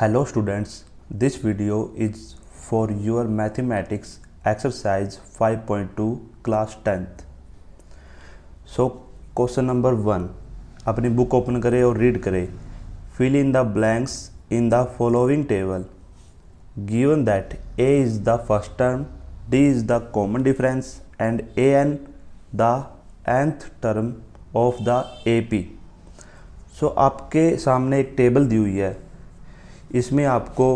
Hello students, this video is for your mathematics exercise 5.2 class 10th. So question number 1, अपनी book open करें और read करें. Fill in the blanks in the following table. Given that A is the first term, D is the common difference and AN the nth term of the AP. So आपके सामने एक table दी हुई है. इसमें आपको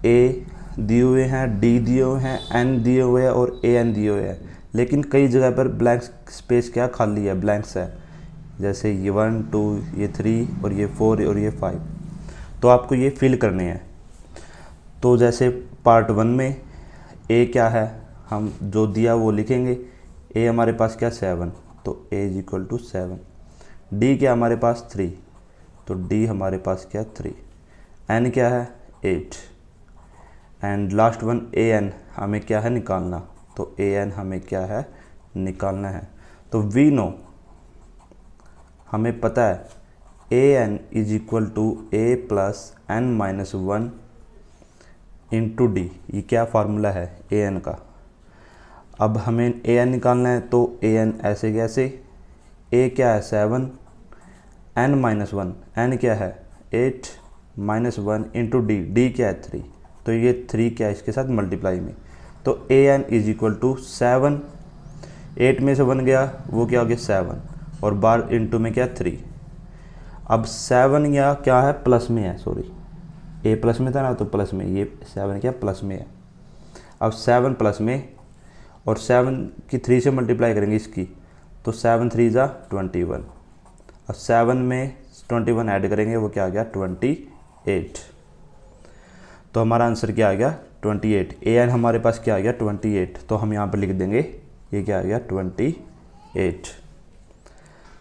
A दिए हुए हैं, D दिए हुए हैं, N दिए हुए हैं और AN दिए हुए हैं. लेकिन कई जगह पर ब्लैंक स्पेस क्या खाली है, ब्लैंक्स है. जैसे ये 1, 2, ये 3 और ये 4 और ये 5. तो आपको ये फिल करने हैं. तो जैसे पार्ट 1 में A क्या है, हम जो दिया वो लिखेंगे. A हमारे पास क्या 7, तो A is equal to 7. D क्या हमारे पास 3, तो D हमारे पास क्या 3. N क्या है 8 एंड लास्ट वन AN हमें क्या है निकालना, तो AN हमें क्या है निकालना है. तो वी नो, हमें पता है AN is equal to A plus N minus 1 into D. ये क्या फार्मूला है AN का. अब हमें AN निकालना है, तो AN ऐसे कैसे, A क्या है 7, N माइनस 1, N क्या है 8 माइनस 1 इंटू D क्या है 3. तो ये 3 क्या है इसके साथ मल्टीप्लाई में. तो AN इज इक्वल टू 7, 8 में से 1 गया वो क्या हो गया 7 और बार इंटू में क्या 3. अब 7 या क्या है प्लस में है, सॉरी A प्लस में था ना, तो प्लस में, ये 7 क्या प्लस में है. अब 7 प्लस में और 7 की 3 से मल्टीप्लाई करेंगे इसकी, तो 7 3 जा 21. अब 7 में 21 ऐड करेंगे वो क्या आ गया 28. तो हमारा आंसर क्या आ गया 28. AN हमारे पास क्या आ गया 28. तो हम यहाँ पर लिख देंगे ये क्या आ गया 28.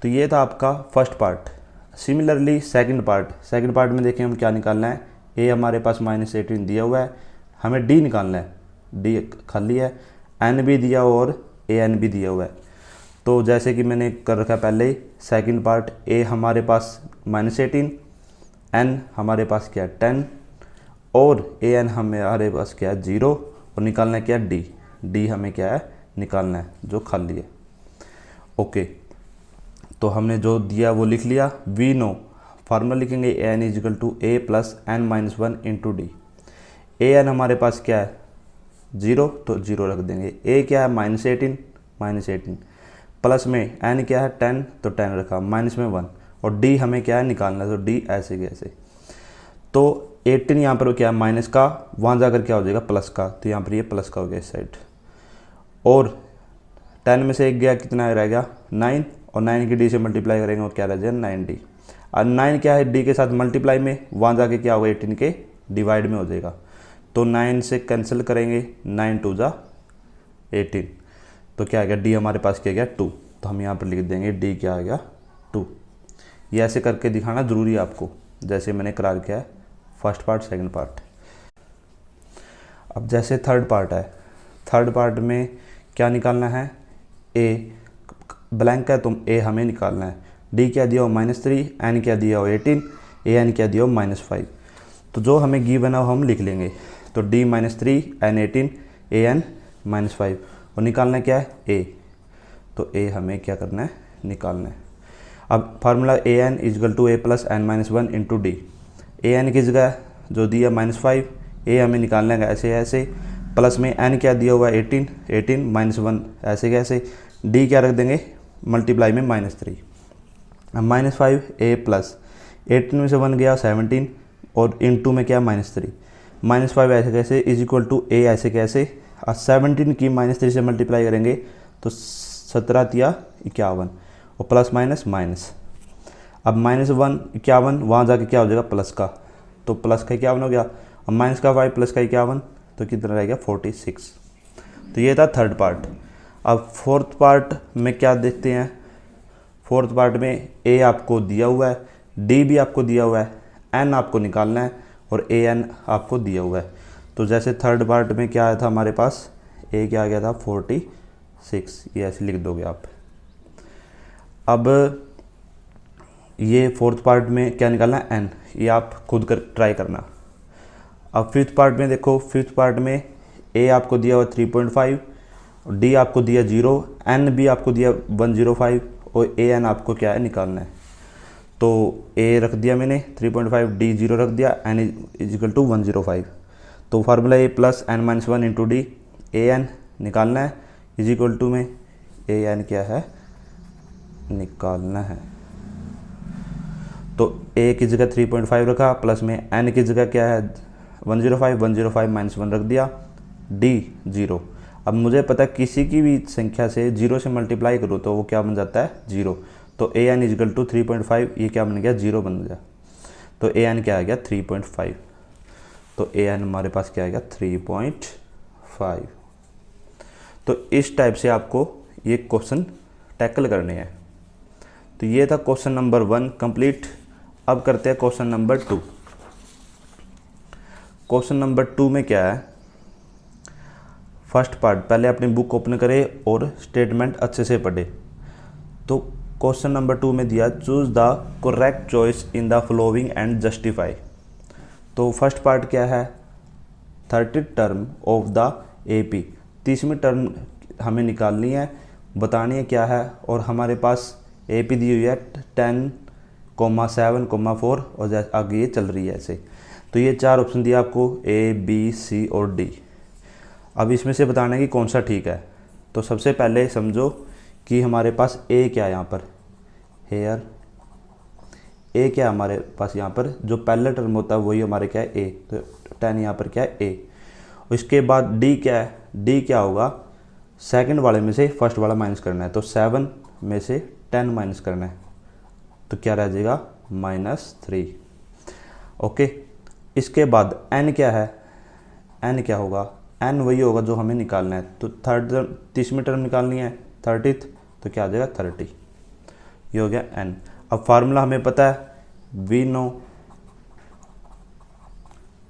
तो ये था आपका first part. Similarly second part में देखें हम क्या निकालना है. A हमारे पास -18 दिया हुआ है, हमें D निकालना है. D खाली है, N भी दिया और AN भी दिया हुआ है. तो जैसे कि मैंने कर रखा पहले ही, सेकंड पार्ट A हमारे पास -18, N हमारे पास क्या 10 और AN हमारे पास क्या 0 और निकालना है क्या D हमें क्या है निकालना है जो खाली है. ओके, तो हमने जो दिया वो लिख लिया. वी नो, फार्मूला लिखेंगे AN is equal to A plus N minus 1 into D. AN हमारे पास क्या है 0, तो 0 रख देंगे. A क्या है -18 प्लस में N क्या है 10, तो 10 रखा, माइनस में 1 और D हमें क्या है निकालना है, तो D ऐसे कैसे. तो 18 यहाँ पर क्या है माइनस का, वहाँ जाकर क्या हो जाएगा प्लस का, तो यहाँ पर ये प्लस का हो गया इस साइड. और 10 में से एक गया, कितना रह गया 9 और 9 की D से मल्टीप्लाई करेंगे और क्या रह जाएगा 9D. और 9 क्या है D के साथ मल्टीप्लाई में, वहाँ जाके क्या होगा 18 के डिवाइड में हो जाएगा. तो 9 से कैंसिल करेंगे, 9 2 जा 18. तो क्या आ गया D हमारे पास क्या गया 2. तो हम यहाँ पर लिख देंगे D क्या आ गया 2. ये ऐसे करके दिखाना ज़रूरी है आपको, जैसे मैंने करार किया है फर्स्ट पार्ट सेकंड पार्ट. अब जैसे थर्ड पार्ट में क्या निकालना है, A ब्लैंक है तो A हमें निकालना है. D क्या दिया हो -3, N क्या दिया हो 18, AN क्या दिया हो -5. तो जो हमें गिवन है वो हम लिख लेंगे. तो D -3, N 18, AN -5 और निकालना क्या है A. तो A हमें क्या करना है निकालना है. अब formula AN is equal to A plus N minus 1 into D. AN की जगह जो दिया -5, A हमें निकालना है ऐसे प्लस में N क्या दिया हुआ है 18 माइनस 1 ऐसे कैसे. D क्या रख देंगे मल्टीप्लाई में -3. अब -5 A प्लस 18 में से 1 गया 17 और इंटू में क्या -3. -5 ऐसे कैसे इज इक्वल टू A ऐसे कैसे. और 17 की -3 से मल्टीप्लाई करेंगे तो 17 या 51 और प्लस माइनस. अब -1 51, वहाँ जाके क्या हो जाएगा प्लस का, तो प्लस का 51 हो गया. अब माइनस का 5 प्लस का 51, तो कितना रहेगा 46. तो ये था थर्ड पार्ट. अब फोर्थ पार्ट में क्या देखते हैं. फोर्थ पार्ट में A आपको दिया हुआ है, D भी आपको दिया हुआ है, N आपको निकालना है और AN आपको दिया हुआ है. तो जैसे थर्ड पार्ट में क्या आया था हमारे पास, A क्या आ गया था 46, ये ऐसे लिख दोगे आप. अब ये फोर्थ पार्ट में क्या निकालना है N, ये आप खुद कर ट्राई करना. अब फिफ्थ पार्ट में देखो, फिफ्थ पार्ट में ए आपको दिया हुआ 3.5, डी आपको दिया 0, एन भी आपको दिया 105 और ए एन आपको क्या है निकालना है। तो ए रख दिया मैंने 3.5, डी 0 रख दिया, एन इज इक्वल टू 105। तो formula A plus N minus 1 into D, A N निकालना है इज इक्वल टू में ए एन क्या है निकालना है। तो ए की जगह 3.5 रखा, प्लस में एन की जगह क्या है 105 माइनस 1 रख दिया, डी 0। अब मुझे पता है किसी की भी संख्या से 0 से मल्टीप्लाई करो तो वो क्या बन जाता है 0। तो ए एन इजिकल टू 3.5, ये क्या बन गया 0 बन गया। तो ए एन क्या आ गया 3.5। तो ए एन हमारे पास क्या आ गया 3.5। तो इस टाइप से आपको ये क्वेश्चन टैकल करने हैं। तो ये था क्वेश्चन नंबर 1 कंप्लीट। अब करते हैं क्वेश्चन नंबर 2। क्वेश्चन नंबर 2 में क्या है, फर्स्ट पार्ट पहले अपनी बुक ओपन करें और स्टेटमेंट अच्छे से पढ़े। तो क्वेश्चन नंबर 2 में दिया choose the correct choice in the following and justify. तो फर्स्ट पार्ट क्या है 30 टर्म ऑफ द एपी, 30वीं टर्म हमें निकालनी है, बतानी है क्या है। और हमारे पास एपी दी हुई है 10, 7, 4 और जैसे आगे ये चल रही है ऐसे। तो ये 4 ऑप्शन दिया आपको ए बी सी और डी। अब इसमें से बताना है कि कौन सा ठीक है। तो सबसे पहले समझो कि हमारे पास ए क्या है यहाँ पर, हेयर ए क्या है हमारे पास यहाँ पर, जो पहला टर्म होता है वही हमारे क्या है ए। तो 10 यहाँ पर क्या है ए। उसके बाद डी क्या है, डी क्या होगा सेकंड वाले में से फर्स्ट वाला माइनस करना है। तो 7 में से 10 माइनस करना है, तो क्या रह जाएगा -3। ओके, इसके बाद एन क्या है, एन क्या होगा, एन वही होगा जो हमें निकालना है। तो 30वीं टर्म निकालनी है 30th, तो क्या आ जाएगा 30। ये हो गया एन। अब फार्मूला हमें पता है, we know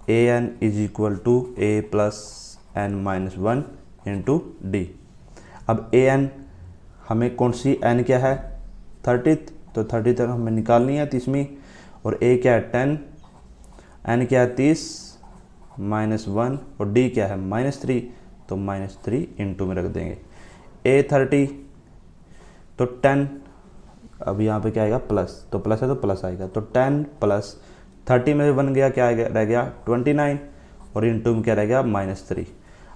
A N is equal to A plus N minus 1 into D. अब ए एन हमें कौन सी एन क्या है 30th, तो 30th हमें निकालनी है 30वीं। और ए क्या है 10, एन क्या है 30 -1 और डी क्या है -3, तो -3 इंटू में रख देंगे। ए 30 तो 10, अब यहाँ पे क्या आएगा प्लस, तो प्लस है तो प्लस आएगा। तो 10 प्लस 30 में 1 गया क्या आएगा रह गया 29 और इंटू में क्या रह गया -3।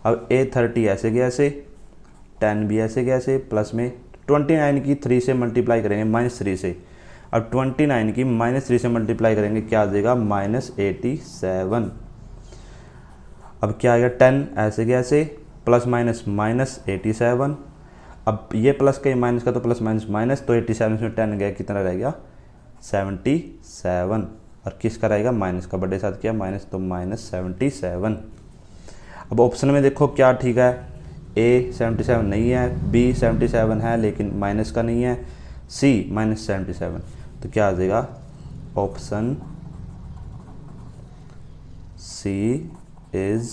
अब ए 30 ऐसे गया ऐसे, 10 भी ऐसे गया ऐसे, प्लस में 29 की 3 से मल्टीप्लाई करेंगे -3 से। अब 29 की -3 से मल्टीप्लाई करेंगे क्या आ जाएगा -87। अब क्या आएगा 10 ऐसे गया ऐसे, प्लस माइनस -87। अब ये प्लस का ये माइनस का तो प्लस माइनस माइनस, तो 87 में 10 गया कितना रह गया 77। और किसका रहेगा माइनस का, बड़े साथ क्या माइनस, तो -77। अब ऑप्शन में देखो क्या ठीक है, ए 77 नहीं है, बी 77 है लेकिन माइनस का नहीं है, सी -77। तो क्या आ जाएगा ऑप्शन सी इज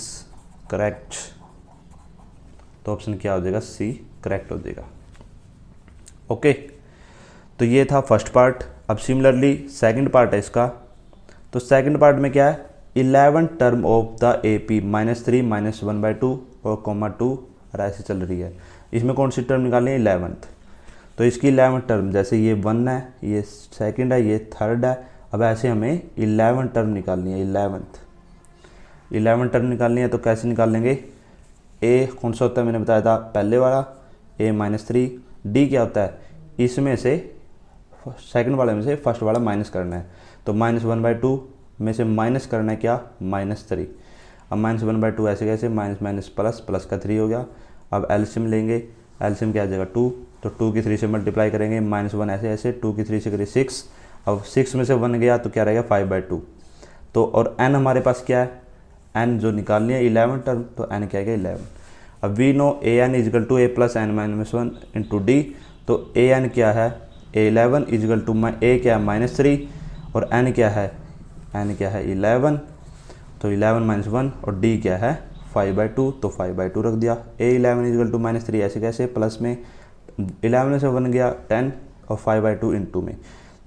करेक्ट। तो ऑप्शन क्या हो जाएगा सी करेक्ट हो जाएगा। ओके, तो ये था फर्स्ट पार्ट। अब सिमिलरली सेकंड पार्ट है इसका। तो सेकंड पार्ट में क्या है 11 टर्म ऑफ द एपी -3 -1/2 और -2 और ऐसे चल रही है। इसमें कौन सी टर्म निकालनी है 11th। तो इसकी 11th टर्म, जैसे ये 1 है, ये सेकंड है, ये थर्ड है। अब ऐसे हमें 11 टर्म निकालनी है, 11 टर्म निकालनी है। तो कैसे निकाल लेंगे, ए कौन सा होता है मैंने बताया था पहले वाला ए -3, डी क्या होता है इसमें से सेकंड वाले में से फर्स्ट वाला माइनस करना है। तो -1/2 में से माइनस करना है क्या -3। अब -1/2 ऐसे कैसे माइनस माइनस प्लस, प्लस का 3 हो गया। अब एलसीएम लेंगे, एलसीएम क्या आ जाएगा 2, तो 2 की 3 से मल्टीप्लाई करेंगे, -1 ऐसे ऐसे, 2 की 3 से करें 6। अब 6 में से 1 गया तो क्या रहेगा 5/2। तो और n हमारे पास क्या है, n जो निकालनी है 11 टर्म, तो n क्या है 11। अब we know A N is equal to A plus N minus 1 into D. तो ए एन क्या है 11 इजगल टू ए क्या है -3 और n क्या है 11। तो 11 -1 और d क्या है 5/2, तो 5/2 रख दिया। ए 11 इजगल टू -3 ऐसे कैसे, प्लस में 11 से 1 गया 10 और 5/2 इंटू में।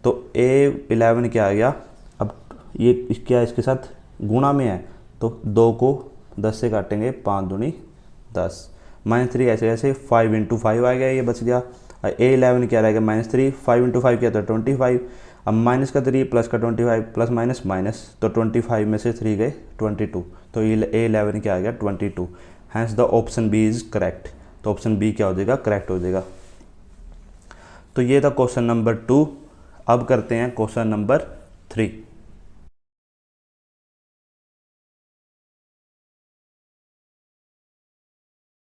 तो ए 11 क्या आ गया, अब ये क्या इसके साथ गुणा में है, तो 2 को 10 से काटेंगे, 5 दूनी 10, -3 ऐसे ऐसे 5 × 5 आ गया, ये बच गया। A11 क्या रहेगा, -3, 5 × 5 क्या था 25, अब माइनस का 3 प्लस का 25 प्लस माइनस माइनस, तो 25 में से 3 गए 22, तो A11 क्या आ गया 22। Hence the option B is correct, तो ऑप्शन बी क्या हो जाएगा, करेक्ट हो जाएगा। तो ये था क्वेश्चन नंबर 2। अब करते हैं क्वेश्चन नंबर 3।